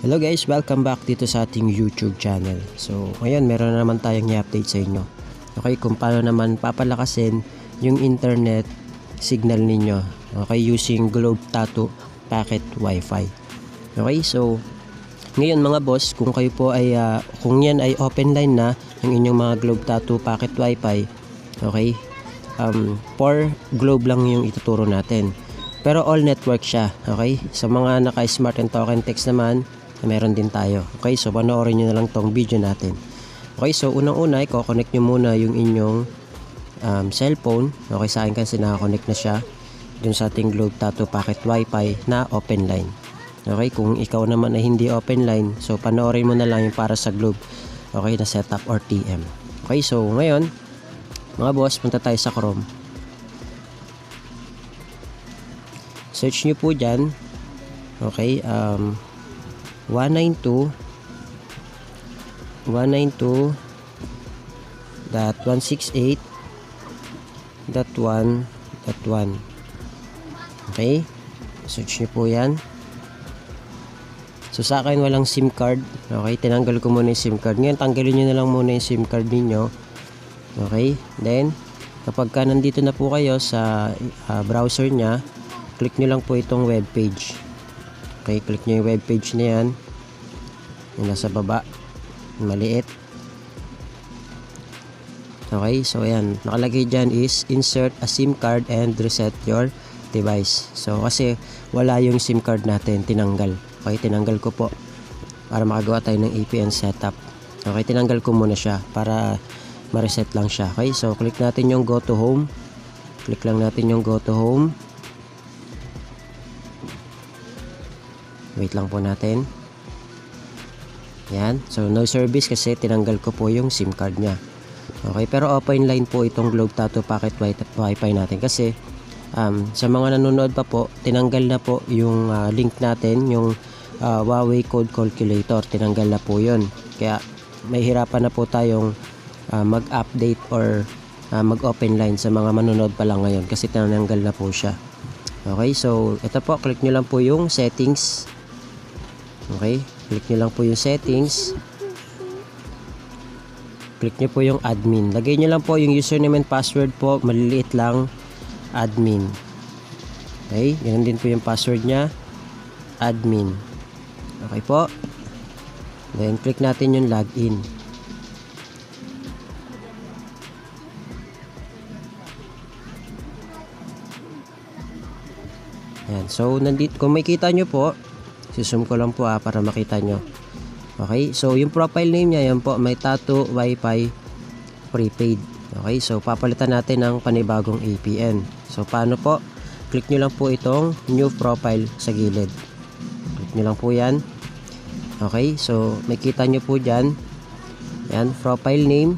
Hello guys, welcome back dito sa ating YouTube channel. So ngayon meron na naman tayong i-update sa inyo. Okay, kung paano naman papalakasin yung internet signal ninyo. Okay, using Globe Tattoo Packet Wi-Fi. Okay, so ngayon mga boss, kung kayo po ay kung yan ay open line na yung inyong mga Globe Tattoo Packet Wi-Fi. Okay, for Globe lang yung ituturo natin. Pero all network siya. Okay, sa mga naka-smart and token text naman, meron din tayo. Okay, so panoorin nyo na lang tong video natin. Okay, so unang-una, i-connect nyo muna yung inyong cellphone. Okay, sa akin kasi nakakonect na siya dun sa ating Globe Tattoo Packet Wi-Fi na open line. Okay, kung ikaw naman ay hindi open line, so panoorin mo na lang yung para sa Globe. Okay, na setup or TM. Okay, so ngayon, mga boss, punta tayo sa Chrome. Search nyo po dyan. Okay, 192.168.1.1. Okay, search nyo po yan. So sa akin walang SIM card. Okay, tinanggal ko muna yung SIM card. Ngayon tanggalin nyo na lang muna yung SIM card ninyo. Okay, then kapag ka nandito na po kayo sa browser nya, click nyo lang po itong web page. Okay, click nyo yung web page na yan. Yung nasa baba. Maliit. Okay, so ayan. Nakalagay dyan is insert a SIM card and reset your device. So kasi wala yung SIM card natin. Tinanggal. Okay, tinanggal ko po. Para makagawa tayo ng APN setup. Okay, tinanggal ko muna siya. Para ma-reset lang siya. Okay, so click natin yung go to home. Click lang natin yung go to home. Wait lang po natin. Yan. So, no service kasi tinanggal ko po yung SIM card niya. Okay. Pero open line po itong Globe Tattoo Packet Wi-Fi natin. Kasi, sa mga nanonood pa po, tinanggal na po yung link natin, yung Huawei Code Calculator. Tinanggal na po yun. Kaya, may hirapan na po tayong mag-update or mag-open line sa mga manonood pa lang ngayon. Kasi tinanggal na po siya. Okay. So, ito po. Click nyo lang po yung settings. Okay, click nyo lang po yung settings. Click nyo po yung admin. Lagay nyo lang po yung username and password po. Maliliit lang. Admin. Okay, ganun din po yung password nya. Admin. Okay po. Then, click natin yung login. Ayan. So, nandito, kung makita nyo po, susum ko lang po para makita nyo. Okay, so yung profile name nya yan po, may Tattoo Wi-Fi prepaid. Okay, so papalitan natin ng panibagong APN. So paano po? Click nyo lang po itong new profile sa gilid. Click nyo lang po yan. Okay, so makita nyo po dyan. Yan, profile name.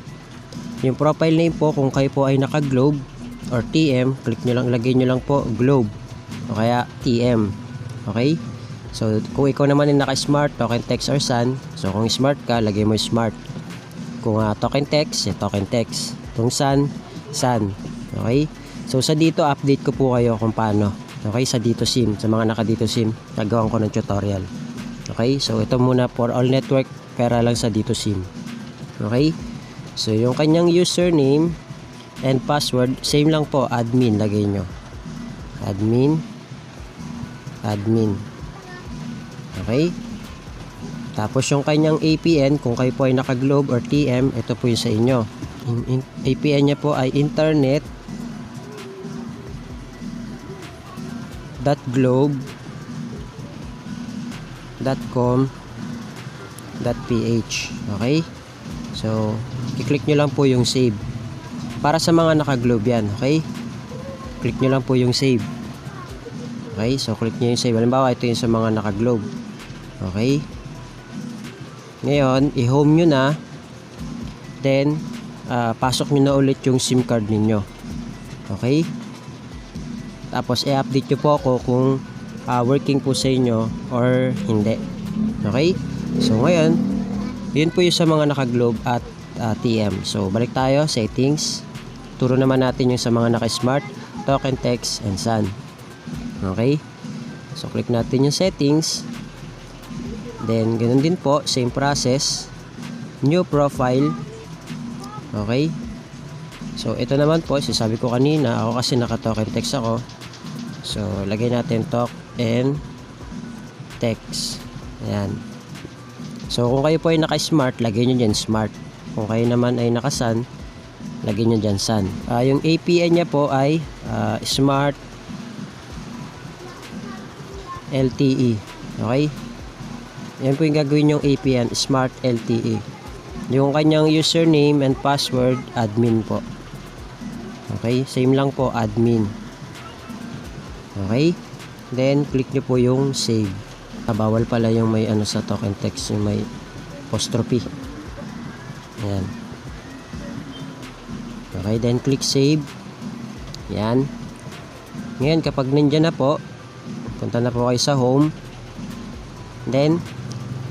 Yung profile name po, kung kayo po ay naka-Globe or TM, click nyo lang, lagay nyo lang po Globe o kaya TM. Okay, so kung ikaw naman ay naka-smart, token text or sun, so kung smart ka, lagay mo smart. Kung token text, token text. Kung sun, sun. Okay, so sa dito update ko po kayo kung paano. Okay, sa dito SIM, sa mga naka dito SIM, nagawan ko ng tutorial. Okay, so ito muna for all network, pera lang sa dito SIM. Okay, so yung kanyang username and password, same lang po, admin, lagay nyo. Admin. Okay, tapos yung kanyang APN, kung kayo po ay naka-Globe or TM, ito po yung sa inyo. APN nya po ay internet.globe.com.ph. Okay, so i-click nyo lang po yung save. Para sa mga naka-Globe yan. Okay, click nyo lang po yung save. Okay, so click nyo yung save. Halimbawa, ito yung sa mga naka-Globe. Okay, ngayon, i-home nyo na. Then, pasok nyo na ulit yung SIM card ninyo. Okay, tapos i-update nyo po ako kung working po sa inyo or hindi. Okay, so ngayon, yun po yung sa mga naka-Globe at TM. So, balik tayo, settings. Turo naman natin yung sa mga naka-smart, token text and sun. Okay, so click natin yung settings. Then, ganun din po, same process. New profile. Okay. So, ito naman po, sabi ko kanina, ako kasi naka-talk and text ako. So, lagay natin talk and text. Ayan. So, kung kayo po ay naka-smart, lagay nyo dyan smart. Kung kayo naman ay naka-sun, lagay nyo dyan sun. Yung APN nya po ay smart LTE. Okay? Yan po yung gagawin yung APN, smart LTE. Yung kanyang username and password, admin po. Okay? Same lang po, admin. Okay? Then, click nyo po yung save. Bawal pala yung may sa talk and text, yung may apostrophe. Ayan. Okay, then click save. Ayan. Ngayon, kapag nandyan na po, punta na po kayo sa home. Then,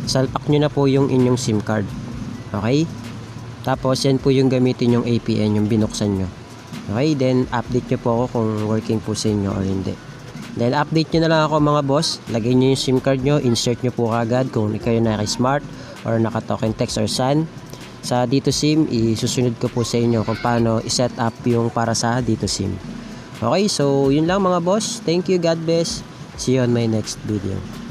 salpak nyo na po yung inyong SIM card. Okay? Tapos, yan po yung gamitin yung APN, yung binuksan nyo. Okay, then update nyo po ako kung working po sa inyo or hindi. Then, update nyo na lang ako mga boss. Lagay nyo yung SIM card nyo, insert nyo po kagad kung kayo naka-smart or naka-talk and text or sun. Sa Dito SIM, isusunod ko po sa inyo kung paano i-set up yung para sa Dito SIM. Okay, so yun lang mga boss. Thank you, God bless. See you on my next video.